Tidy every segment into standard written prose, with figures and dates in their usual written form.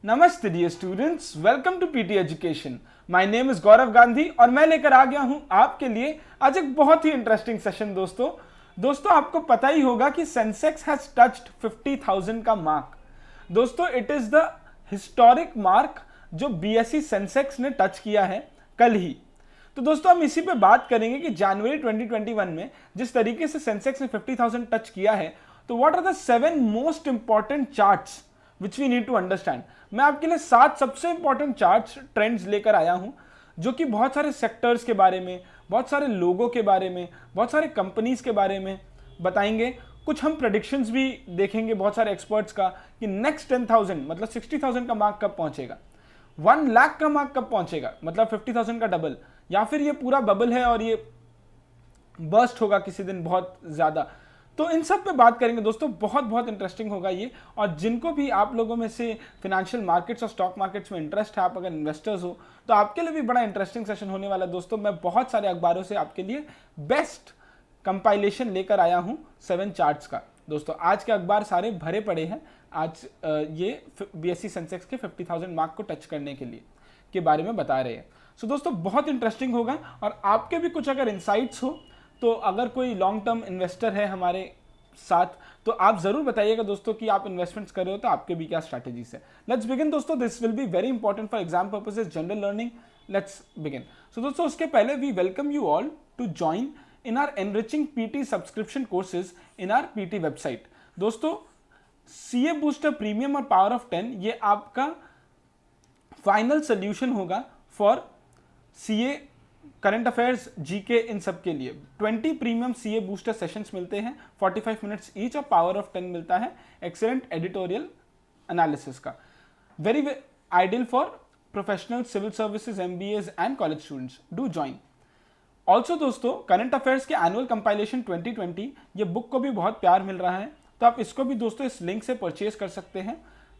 नमस्ते dear students, welcome to PT education. My name is Gaurav Gandhi और मैं लेकर आ गया हूं आपके लिए आज एक बहुत ही इंटरेस्टिंग सेशन। दोस्तों आपको पता ही होगा कि सेंसेक्स हैज टच्ड 50,000 का मार्क। दोस्तों it is the historic mark जो बीएसई सेंसेक्स ने टच किया है कल ही। तो दोस्तों हम इसी पे बात करेंगे कि जनवरी 2021 में जिस तरीके से सेंसेक्स ने 50,000 टच किया है, तो what are the 7 most important charts which we need to understand. मैं आपके लिए 7 सबसे इंपॉर्टेंट चार्ट्स ट्रेंड्स लेकर आया हूं जो कि बहुत सारे सेक्टर्स के बारे में, बहुत सारे लोगों के बारे में, बहुत सारे कंपनीज के बारे में बताएंगे। कुछ हम प्रेडिक्शंस भी देखेंगे बहुत सारे एक्सपर्ट्स का कि नेक्स्ट 10,000 मतलब 60,000 का मार्क कब पहुंचेगा, 1 लाख का मार्क कब पहुंचेगा, मतलब 50,000 का डबल, या फिर ये पूरा बबल है और ये बर्स्ट होगा किसी दिन बहुत ज्यादा। तो इन सब पे बात करेंगे दोस्तों, बहुत बहुत इंटरेस्टिंग होगा ये। और जिनको भी आप लोगों में से फाइनेंशियल मार्केट्स और स्टॉक मार्केट्स में इंटरेस्ट है, आप अगर इन्वेस्टर्स हो तो आपके लिए भी बड़ा इंटरेस्टिंग सेशन होने वाला है दोस्तों। मैं बहुत सारे अखबारों से आपके लिए बेस्ट कंपाइलेशन लेकर आया हूं 7 चार्ट्स का। दोस्तों आज के अखबार सारे भरे पड़े हैं आज ये बीएसई सेंसेक्स के 50,000 मार्क को टच करने के बारे में बता रहे हैं। सो दोस्तों बहुत इंटरेस्टिंग होगा और आपके भी कुछ अगर इंसाइट्स हो तो अगर कोई लॉन्ग टर्म इन्वेस्टर है हमारे साथ तो आप जरूर बताइएगा दोस्तों कि आप इन्वेस्टमेंट्स कर रहे हो तो आपके भी क्या स्ट्रैटेजीज है। लेट्स बिगिन दोस्तों, this will be very important for exam purposes, general learning. Let's begin. So दोस्तों उसके पहले we welcome you all to join in our enriching PT subscription courses in our PT website. दोस्तों CA booster premium और power of 10 ये आपका final solution होगा for CA, current affairs, GK, इन सब के लिए। 20 प्रीमियम सीए बूस्टर सेशंस मिलते हैं 45 मिनट्स ईच और पावर ऑफ 10 मिलता है एक्सीलेंट एडिटोरियल एनालिसिस का। Very ideal for professional civil services, MBAs and college students. Do join. Also दोस्तों करंट अफेयर्स के एनुअल कंपाइलेशन 2020 ये बुक को भी बहुत प्यार मिल रहा है, तो आप इसको भी दोस्तों इस लिंक से परचेज कर सकते हैं।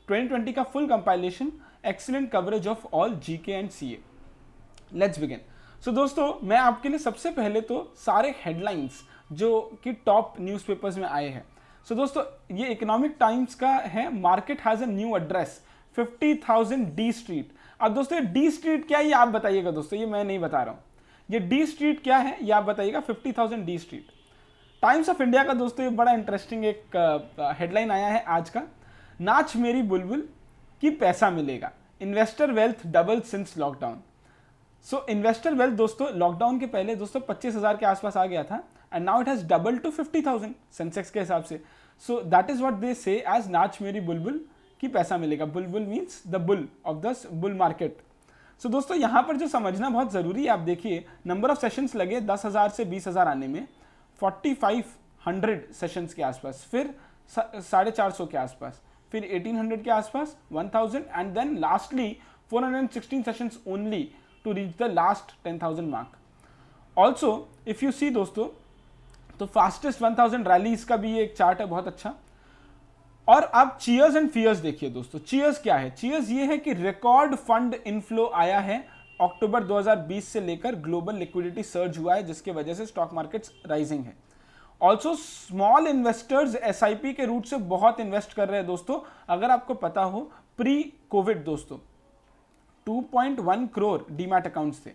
2020 का full compilation, excellent coverage of all GK and CA. Let's begin. So दोस्तों मैं आपके लिए सबसे पहले तो सारे हेडलाइंस जो कि टॉप न्यूज़पेपर्स में आए हैं। सो दोस्तों ये इकोनॉमिक टाइम्स का है, market has a new address 50,000 D street. अब दोस्तों डी स्ट्रीट क्या है ये आप बताइएगा दोस्तों, ये मैं नहीं बता रहा हूँ। ये डी स्ट्रीट क्या है ये आप बताइएगा, 50,000 D street. Times of India का दोस्तों ये बड़ा इंटरेस्टिंग एक हेडलाइन आया है आज का, नाच मेरी बुलबुल की पैसा मिलेगा, investor wealth double since lockdown. So investor wealth दोस्तों लॉकडाउन के पहले दोस्तों 25,000 के आसपास आ गया था and now it has double to 50,000 Sensex के हिसाब से। So that is what they say as नाच मेरी बुलबुल की पैसा मिलेगा। बुलबुल means the bull of the bull market. So दोस्तों यहाँ पर जो समझना बहुत जरूरी है, आप देखिए नंबर ऑफ सेशंस लगे 10,000 से 20,000 आने में, 4,500 सेशंस के आसपास, फिर 450 के आसपास, फिर 1,800 के आसपास, 1,000 and then lastly 416 sessions only to reach the last 10,000 mark. Also, if you see दोस्तों तो फास्टेस्ट 1,000 रैलीज का भी ये एक चार्ट है बहुत अच्छा। और आप चीयर्स एंड फियर्स देखिए दोस्तों। चीयर्स क्या है? चीयर्स ये है कि रिकॉर्ड फंड इनफ्लो आया है अक्टूबर 2020 से लेकर, ग्लोबल लिक्विडिटी सर्ज हुआ है जिसके वजह से स्टॉक मार्केट्स राइजिंग है। ऑल्सो स्मॉल इन्वेस्टर्स एसआईपी के रूट से बहुत इन्वेस्ट कर रहे हैं दोस्तों। अगर आपको पता हो प्री कोविड दोस्तों 2.1 करोड़ डीमैट अकाउंट्स थे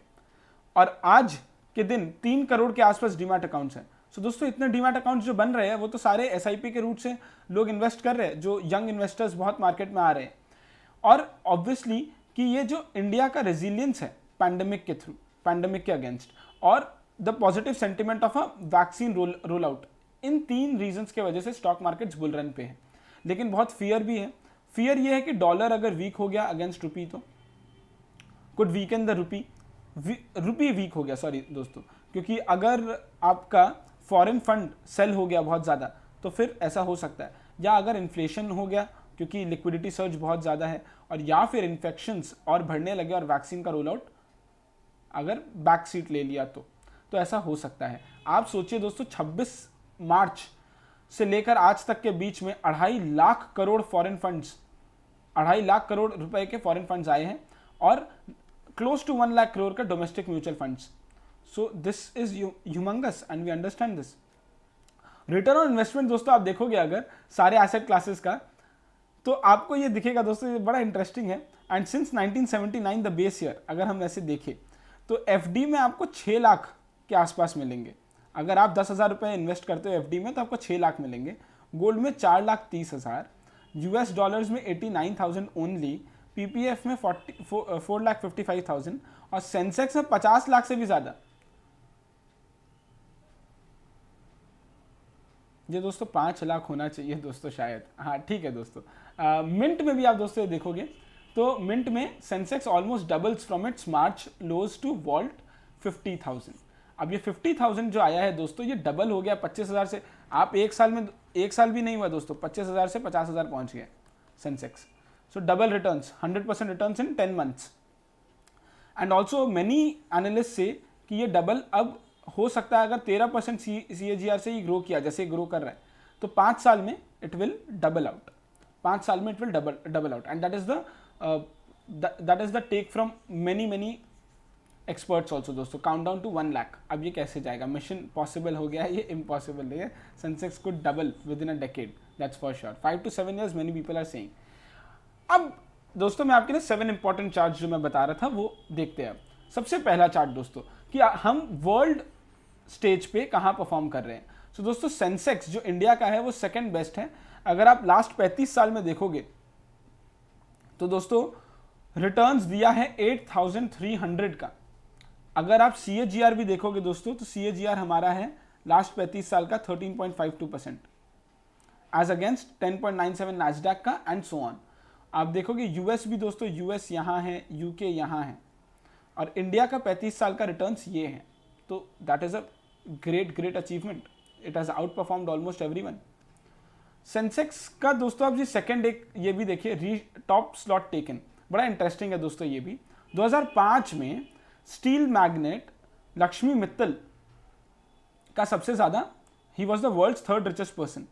और आज के दिन 3 करोड़ के आसपास डीमैट अकाउंट्स हैं। सो दोस्तों इतने डीमैट अकाउंट्स जो बन रहे हैं वो तो सारे एसआईपी के रूट से लोग इन्वेस्ट कर रहे हैं, जो यंग इन्वेस्टर्स बहुत मार्केट में आ रहे हैं। और ऑब्वियसली कि ये जो इंडिया का रेजिलियंस है पैंडेमिक के थ्रू, पैंडेमिक के अगेंस्ट, और the positive sentiment of a vaccine roll out, in 3 reasons के वजह से स्टॉक मार्केट्स बुल रन पे है। लेकिन बहुत फियर भी है। फियर ये है कि डॉलर अगर वीक हो गया अगेंस्ट रुपी तो could weaken the rupee weak हो गया, सॉरी दोस्तों, क्योंकि अगर आपका फॉरेन फंड सेल हो गया बहुत ज़्यादा तो फिर ऐसा हो सकता है, या अगर इन्फ्लेशन हो गया क्योंकि लिक्विडिटी सर्ज बहुत ज़्यादा है, और या फिर इन्फेक्शंस और बढ़ने लगे और वैक्सीन का रोल आउट अगर बैक सीट ले लिया तो ऐसा हो सकता है। आप सोचिए दोस्तों 26 मार्च से लेकर आज तक के बीच में 2.5 लाख करोड़ फॉरेन फंड्स, 2.5 लाख करोड़ रुपए के फॉरेन फंड्स आए हैं और क्लोज टू 1 लाख करोड़ का domestic mutual funds. So this is humongous and we understand this. Return on investment दोस्तों आप देखोगे अगर सारे एसेट क्लासेस का तो आपको ये दिखेगा दोस्तों, ये बड़ा इंटरेस्टिंग है। And since 1979 the base year, अगर हम ऐसे देखें तो एफडी में आपको 6 लाख के आसपास मिलेंगे। अगर आप 10,000 रुपये इन्वेस्ट करते हो एफडी में तो आपको 6 लाख मिलेंगे। गोल्ड में 4,30,000, यूएस डॉलर्स में 89,000 ओनली, पीपीएफ में 4,55,000 और सेंसेक्स में 50 लाख से भी ज़्यादा। ये दोस्तों 5 लाख होना चाहिए दोस्तों शायद, हाँ ठीक है दोस्तों। मिंट में भी आप दोस्तों देखोगे तो मिंट में Sensex almost doubles from its March lows to vault 50,000। अब ये 50,000 जो आया है दोस्तों, ये डबल हो गया 25,000 से। आप एक साल भी नहीं हुआ दोस्तों, 25,000 से 50,000 पहुंच गया Sensex. So double returns, 100% returns in 10 months. And also many analyst से कि ये डबल अब हो सकता है अगर 13% CAGR से ही ग्रो किया जैसे ग्रो कर रहा है तो 5 साल में इट विल डबल आउट। 5 साल में it will double out. And that is the take from many experts also दोस्तों। Count down to 1 lakh. अब ये कैसे जाएगा? मिशन पॉसिबल हो गया है, ये इम्पॉसिबल नहीं है। Sensex could double within a decade, that's for sure. 5 to 7 years many people are saying. अब दोस्तों मैं आपके लिए 7 इंपॉर्टेंट चार्ट जो मैं बता रहा था वो देखते हैं। सबसे पहला चार्ट दोस्तों कि हम वर्ल्ड स्टेज पे कहाँ परफॉर्म कर रहे हैं। सो दोस्तों सेंसेक्स जो इंडिया का है वो सेकंड बेस्ट है। अगर आप लास्ट 35 साल में देखोगे तो दोस्तों रिटर्न्स दिया है 8,300 का। अगर आप CAGR भी देखोगे दोस्तों तो CAGR हमारा है लास्ट 35 साल का 13.52% एज अगेंस्ट 10.97 नैस्डैक का एंड सो ऑन। आप देखोगे यूएस भी दोस्तों, यूएस यहाँ है, यूके यहाँ है और इंडिया का 35 साल का रिटर्न्स ये है। तो that is a great achievement. It has out performed almost everyone. Sensex का दोस्तों आप जी सेकंड एक ये भी देखिए, टॉप स्लॉट टेकन, बड़ा इंटरेस्टिंग है दोस्तों ये भी। 2005 में स्टील मैग्नेट लक्ष्मी मित्तल का सबसे ज्यादा, he was the world's 3rd richest person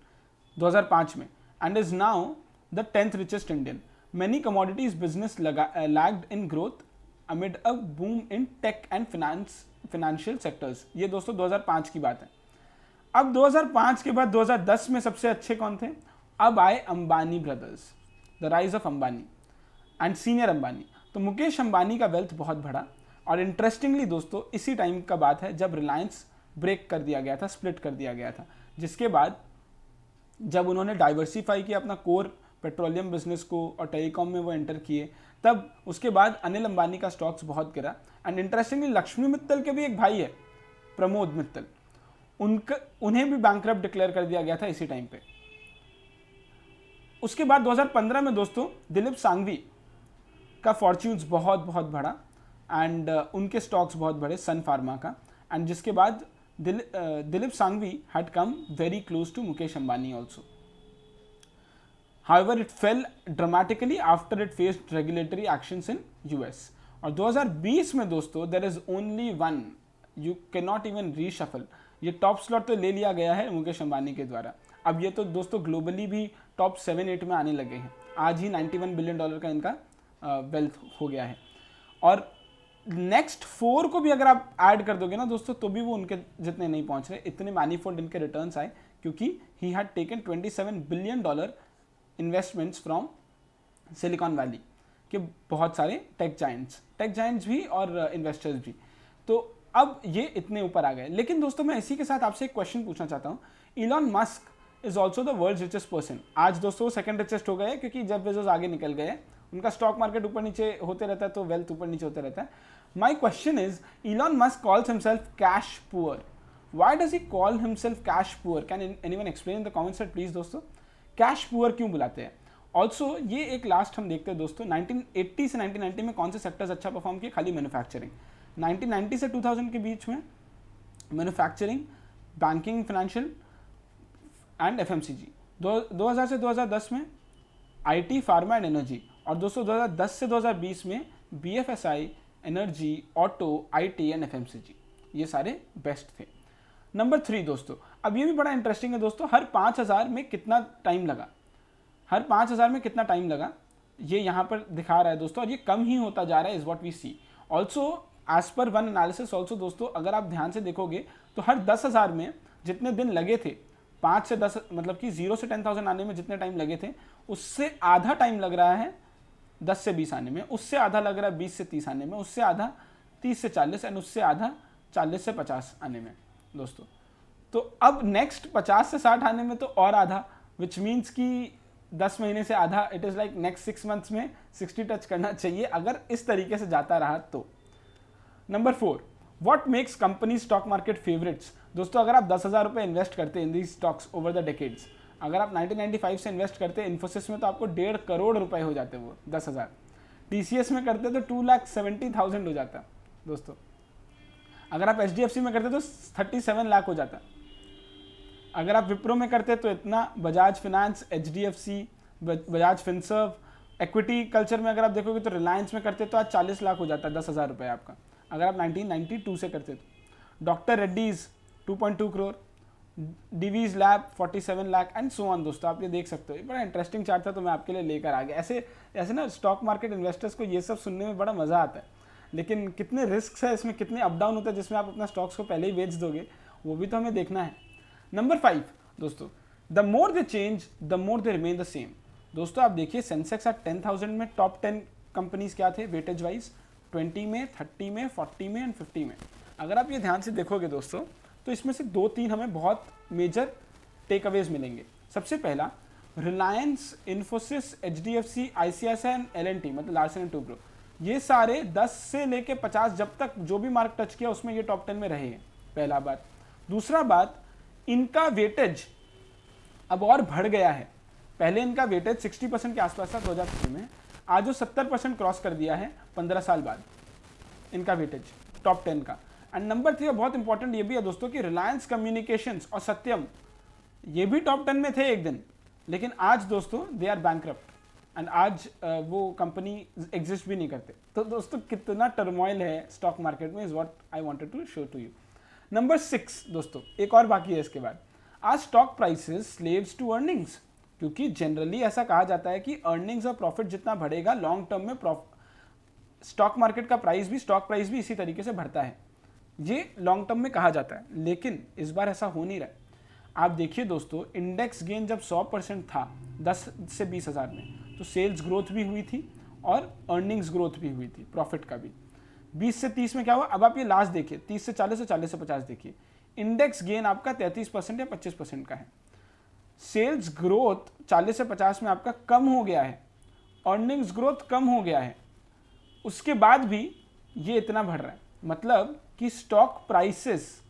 2005 में and is now the 10th richest Indian. Many commodities business lagged in growth amid a boom in tech and financial sectors. ये दोस्तों 2005 की बात है। अब 2005 के बाद 2010 में सबसे अच्छे कौन थे? अब आए Ambani brothers, the rise of Ambani and senior Ambani. तो मुकेश अंबानी का वेल्थ बहुत बढ़ा और इंटरेस्टिंगली दोस्तों इसी टाइम का बात है जब रिलायंस ब्रेक कर दिया गया था, स्प्लिट कर दिया गया था, जिसके बाद जब उन्होंने डाइवर्सिफाई किया अपना कोर पेट्रोलियम बिजनेस को और टेलीकॉम में वो एंटर किए, तब उसके बाद अनिल अंबानी का स्टॉक्स बहुत गिरा। एंड इंटरेस्टिंगली लक्ष्मी मित्तल के भी एक भाई है प्रमोद मित्तल, उन्हें भी बैंकरप्ट डिक्लेयर कर दिया गया था इसी टाइम पे। उसके बाद 2015 में दोस्तों दिलीप सांघवी का फॉर्च्यून्स बहुत बढ़ा एंड उनके स्टॉक्स बहुत बढ़े, सन फार्मा का। एंड जिसके बाद Dilip Sanghvi had come very close to Mukesh Ambani also. However, it fell dramatically after it faced regulatory actions in US. और 2020 में दोस्तों there is only one, you cannot even reshuffle। ये टॉप स्लॉट तो ले लिया गया है मुकेश अंबानी के द्वारा। अब ये तो दोस्तों ग्लोबली भी टॉप 7-8 में आने लगे हैं। आज ही $91 बिलियन का इनका वेल्थ हो गया है और नेक्स्ट 4 को भी अगर आप ऐड कर दोगे ना दोस्तों तो भी वो उनके जितने नहीं पहुंच रहे। इतने मैनीफोल्ड इनके रिटर्न्स आए क्योंकि he had taken $27 billion investments from silicon valley के बहुत सारे टेक जाइंट्स भी और इन्वेस्टर्स भी। तो अब ये इतने ऊपर आ गए। लेकिन दोस्तों मैं इसी के साथ आपसे एक क्वेश्चन पूछना चाहता हूँ। Elon Musk is also the world's richest person. आज दोस्तों वो सेकंड रिचेस्ट हो गए क्योंकि जेफ बेजोस आगे निकल गए। उनका स्टॉक मार्केट ऊपर नीचे होते रहता है तो वेल्थ ऊपर नीचे होता रहता है। My question is, Elon Musk calls himself cash poor. Why does he call himself cash poor? Can anyone explain in the comments please दोस्तों, कैश पुअर क्यों बुलाते हैं? ऑल्सो ये एक लास्ट हम देखते हैं दोस्तों 1980 से 1990 में कौन से सेक्टर्स अच्छा परफॉर्म किए? खाली मैन्युफैक्चरिंग। 1990 से 2000 के बीच में manufacturing, banking, financial and FMCG। 2000 से 2010 में IT, फार्मा एंड एनर्जी। और दोस्तों 2010 से 2020 में BFSI, energy, auto, IT and FMCG। ये सारे बेस्ट थे। नंबर 3 दोस्तों, अब ये भी बड़ा इंटरेस्टिंग है दोस्तों, हर 5000 में कितना टाइम लगा? हर 5000 में कितना टाइम लगा ये यहाँ पर दिखा रहा है दोस्तों, और ये कम ही होता जा रहा है is what we see. Also as per one analysis also दोस्तों अगर आप ध्यान से देखोगे तो हर 10,000 में जितने दिन लगे थे 5 से 10 मतलब कि 0 से 10,000 आने में जितने टाइम लगे थे उससे आधा टाइम लग रहा है 10 से 20 आने में, उससे आधा लग रहा है 20 से 30 आने में, उससे आधा 30 से 40 एंड उससे आधा 40 से 50 आने में दोस्तों। तो अब नेक्स्ट 50 से 60 आने में तो और आधा, विच मीन्स कि 10 महीने से आधा, it is like next 6 months में 60 टच करना चाहिए अगर इस तरीके से जाता रहा तो। Number 4, what makes company stock market favourites. दोस्तों अगर आप 10,000 रुपये इन्वेस्ट करते हैं in these stocks over the decades, अगर आप 1995 से इन्वेस्ट करते हैं इन्फोसिस में तो आपको 1.5 करोड़ रुपए हो जाते वो 10,000। TCS में करते तो 2,70,000 हो जाता दोस्तों। अगर आप HDFC में करते तो 37 लाख हो जाता। अगर आप विप्रो में करते तो इतना, Bajaj finance, HDFC, Bajaj Finserv, equity culture में अगर आप देखोगे तो रिलायंस में करते तो आज 40 लाख हो जाता है 10,000 रुपये आपका, अगर आप 1992 से करते तो। Doctor Reddy's 2.2 crore, Divi's lab 47 lakh and so on. दोस्तों आप ये देख सकते हो, ये बड़ा इंटरेस्टिंग चार्ट था तो मैं आपके लिए लेकर आ गया। ऐसे ना स्टॉक मार्केट इन्वेस्टर्स को ये सब सुनने में बड़ा मज़ा आता है, लेकिन कितने रिस्क है इसमें, कितने अप डाउन होता है जिसमें आप अपना स्टॉक्स को पहले ही बेच दोगे, वो भी तो हमें देखना है। नंबर 5 दोस्तों, the more they change the more they remain the same. दोस्तों आप देखिए सेंसेक्स एट 10,000 में टॉप 10 कंपनीज क्या थे वेटेज वाइज, 20 में, 30 में, 40 में एंड 50 में। अगर आप ये ध्यान से देखोगे दोस्तों तो इसमें से 2-3 हमें बहुत मेजर टेक अवेज मिलेंगे। सबसे पहला, Reliance, Infosys, HDFC, ICICI and L&T मतलब लार्सन एंड टुब्रो, ये सारे 10 से लेके 50 जब तक जो भी मार्क टच किया उसमें ये टॉप 10 में रहे हैं, पहला बात। दूसरा बात, इनका वेटेज अब और बढ़ गया है। पहले इनका वेटेज 60% के आसपास था 2003 में, आज वो 70% क्रॉस कर दिया है 15 साल बाद इनका वेटेज टॉप 10 का। एंड नंबर 3 बहुत इंपॉर्टेंट ये भी है दोस्तों कि रिलायंस कम्युनिकेशंस और सत्यम ये भी टॉप 10 में थे एक दिन, लेकिन आज दोस्तों दे आर बैंकरप्ट एंड आज वो कंपनी एग्जिस्ट भी नहीं करते। तो दोस्तों कितना टर्मोइल है स्टॉक मार्केट में, is what I wanted to show to you. Number 6 दोस्तों, एक और बाकी है इसके बाद, आज stock prices slaves to earnings, क्योंकि जनरली ऐसा कहा जाता है कि अर्निंग्स और प्रॉफिट जितना बढ़ेगा लॉन्ग टर्म में स्टॉक मार्केट का प्राइस भी, स्टॉक प्राइस भी इसी तरीके से बढ़ता है, ये लॉन्ग टर्म में कहा जाता है। लेकिन इस बार ऐसा हो नहीं रहा है। आप देखिए दोस्तों, इंडेक्स गेन जब 100% था 10 से 20,000 में, तो सेल्स ग्रोथ भी हुई थी और अर्निंग्स ग्रोथ भी हुई थी, प्रॉफिट का भी। 20 से 30 में क्या हुआ, अब आप ये लास्ट देखिए, 30 से 40 और 40 से 50 देखिए, इंडेक्स गेन आपका 33% या 25% का है। सेल्स ग्रोथ 40 से 50 में आपका कम हो गया है, अर्निंग्स ग्रोथ कम हो गया है, उसके बाद भी ये इतना बढ़ रहा है, मतलब कि स्टॉक प्राइसेस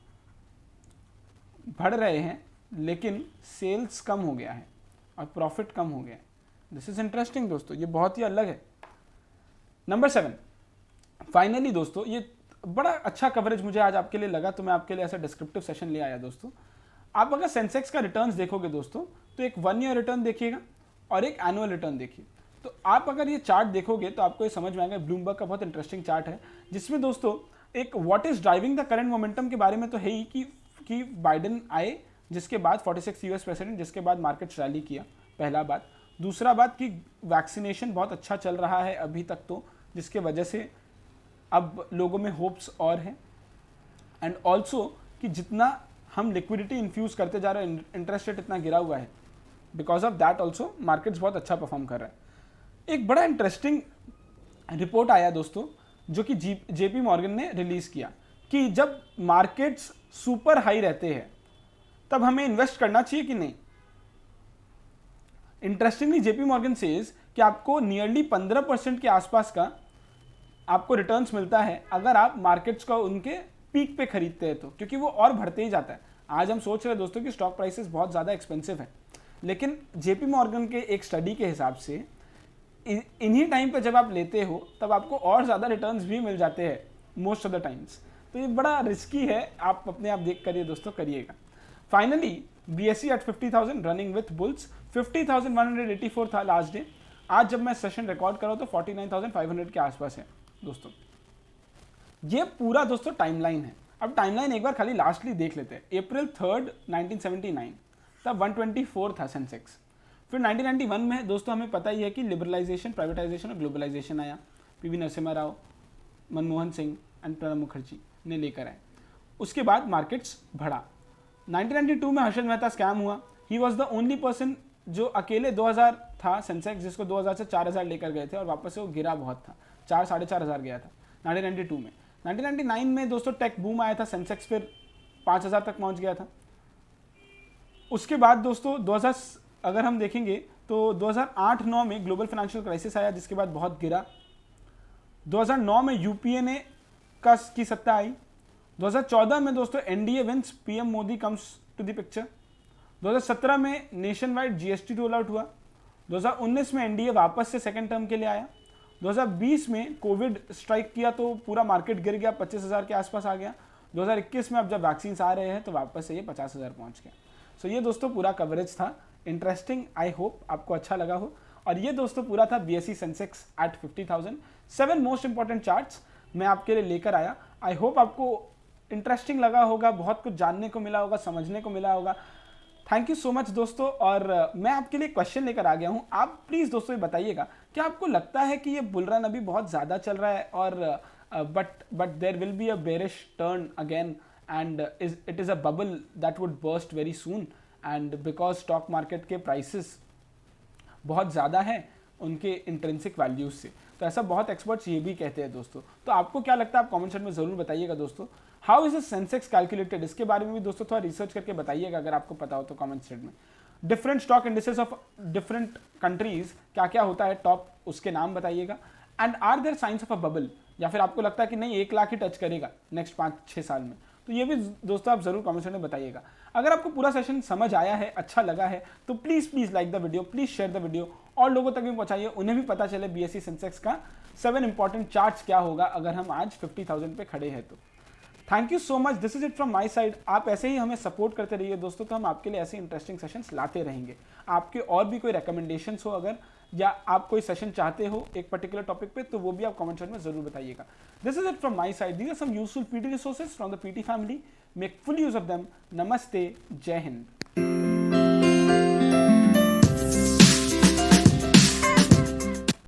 बढ़ रहे हैं लेकिन सेल्स कम हो गया है और प्रॉफिट कम हो गया है। दिस इज इंटरेस्टिंग दोस्तों, ये बहुत ही अलग है। नंबर 7, फाइनली दोस्तों, ये बड़ा अच्छा कवरेज मुझे आज आपके लिए लगा तो मैं आपके लिए ऐसा डिस्क्रिप्टिव सेशन ले आया दोस्तों। आप अगर सेंसेक्स का रिटर्न्स देखोगे दोस्तों तो एक 1 ईयर रिटर्न देखिएगा और एक एनुअल रिटर्न देखिए। तो आप अगर ये चार्ट देखोगे तो आपको ये समझ में आएगा, ब्लूमबर्ग का बहुत इंटरेस्टिंग चार्ट है जिसमें दोस्तों एक what is driving the current momentum के बारे में तो है ही कि बाइडेन आए, जिसके बाद 46 यूएस प्रेसिडेंट, जिसके बाद मार्केट रैली किया, पहला बात। दूसरा बात कि वैक्सीनेशन बहुत अच्छा चल रहा है अभी तक तो, जिसके वजह से अब लोगों में होप्स और हैं। एंड ऑल्सो कि जितना हम लिक्विडिटी इन्फ्यूज़ करते जा रहे हैं, इंटरेस्ट रेट इतना गिरा हुआ है, because of that also markets बहुत अच्छा परफॉर्म कर रहा है। एक बड़ा इंटरेस्टिंग रिपोर्ट आया दोस्तों जो कि JP मॉर्गन ने रिलीज़ किया कि जब मार्केट्स सुपर हाई रहते हैं तब हमें इन्वेस्ट करना चाहिए कि नहीं। इंटरेस्टिंगली JP मॉर्गन सेज कि आपको नियरली 15% के आसपास का आपको रिटर्न्स मिलता है अगर आप मार्केट्स को उनके पीक पे खरीदते हैं तो, क्योंकि वो और बढ़ते ही जाता है। आज हम सोच रहे हैं दोस्तों कि स्टॉक प्राइसेस बहुत ज़्यादा एक्सपेंसिव है, लेकिन JP मॉर्गन के एक स्टडी के हिसाब से इन्हीं टाइम पे जब आप लेते हो तब आपको और ज़्यादा रिटर्न्स भी मिल जाते हैं मोस्ट ऑफ द टाइम्स। तो ये बड़ा रिस्की है, आप अपने आप देख करिए दोस्तों, करिएगा। Finally BSE at 50,000 running with bulls, 50,184 था लास्ट डे। आज जब मैं सेशन रिकॉर्ड कर रहा हूँ तो 49,500 के आसपास है दोस्तों। ये पूरा दोस्तों टाइमलाइन है। अब टाइमलाइन एक बार खाली लास्टली देख लेते हैं। अप्रैल 3, 1979 तब 124 था सेंसेक्स। फिर 1991 में दोस्तों हमें पता ही है कि लिबरलाइजेशन, प्राइवेटाइजेशन और ग्लोबलाइजेशन आया, PV नरसिम्हा राव, मनमोहन सिंह एंड प्रणब मुखर्जी ने लेकर आए। उसके बाद मार्केट्स बढ़ा। 1992 में हर्षद मेहता स्कैम हुआ। ही वॉज द ओनली पर्सन जो अकेले 2000 था सेंसेक्स जिसको 2000 से 4000 लेकर गए थे और वापस से वो गिरा बहुत था, 4-4.5 गया था 1992 में। 1999 में दोस्तों टेक बूम आया था, सेंसेक्स फिर 5000 तक पहुंच गया था। उसके बाद दोस्तों 2000 अगर हम देखेंगे तो 2008-9 में ग्लोबल फाइनेंशियल क्राइसिस आया जिसके बाद बहुत गिरा। 2009 में यूपीए ने की सत्ता आई। 2014 में दोस्तों NDA wins, PM Modi comes to the picture. 2017 में nationwide GST roll out हुआ। 2019 में एनडीए वापस से सेकेंड टर्म के लिए आया। 2020 में कोविड स्ट्राइक किया तो पूरा मार्केट गिर गया, 25,000 के आसपास आ गया। 2021 में अब जब वैक्सीन आ रहे हैं तो वापस से ये 50,000 पहुंच गया। सो ये दोस्तों पूरा कवरेज था, इंटरेस्टिंग, आई होप आपको अच्छा लगा हो। और ये दोस्तों पूरा था BSE Sensex at 50,000, 7 most important charts मैं आपके लिए लेकर आया। आई होप आपको इंटरेस्टिंग लगा होगा, बहुत कुछ जानने को मिला होगा, समझने को मिला होगा। थैंक यू सो मच दोस्तों। और मैं आपके लिए क्वेश्चन लेकर आ गया हूँ। आप प्लीज़ दोस्तों ये बताइएगा, क्या आपको लगता है कि ये बुल रन अभी बहुत ज़्यादा चल रहा है और but there will be a bearish turn again and it is a bubble that would burst very soon and because stock market के प्राइसेस बहुत ज़्यादा है उनके इंट्रिंसिक वैल्यूज से। तो ऐसा बहुत एक्सपर्ट्स ये भी कहते हैं दोस्तों। तो आपको क्या लगता है आप कमेंट सेक्शन में ज़रूर बताइएगा दोस्तों। हाउ इज सेंसेक्स कैलकुलेटेड, इसके बारे में भी दोस्तों थोड़ा रिसर्च करके बताइएगा अगर आपको पता हो तो कमेंट सेक्शन में। Different stock indices of different countries क्या क्या होता है टॉप, उसके नाम बताइएगा। And are there signs of a bubble, या फिर आपको लगता है कि नहीं 1 लाख ही टच करेगा नेक्स्ट 5-6 साल में, तो ये भी दोस्तों आप जरूर कमेंट सेक्शन में बताइएगा। अगर आपको पूरा सेशन समझ आया है, अच्छा लगा है, तो please like the video, please share the video और लोगों तक भी पहुंचाइए, उन्हें भी पता चले बीएसई सेंसेक्स का 7 इंपॉर्टेंट चार्ट्स क्या होगा अगर हम आज 50,000 पे खड़े हैं तो। Thank you so much, this is it from my side. आप ऐसे ही हमें सपोर्ट करते रहिए दोस्तों, तो हम आपके लिए ऐसे इंटरेस्टिंग सेशंस लाते रहेंगे। आपके और भी कोई रिकमेंडेशंस हो अगर, या आप कोई सेशन चाहते हो एक पर्टिकुलर टॉपिक पे, तो वो भी आप कमेंट सेक्शन में जरूर बताइएगा। This is it from my side, these are some useful PT resources from the PT family, make full use of them. नमस्ते, जय हिंद।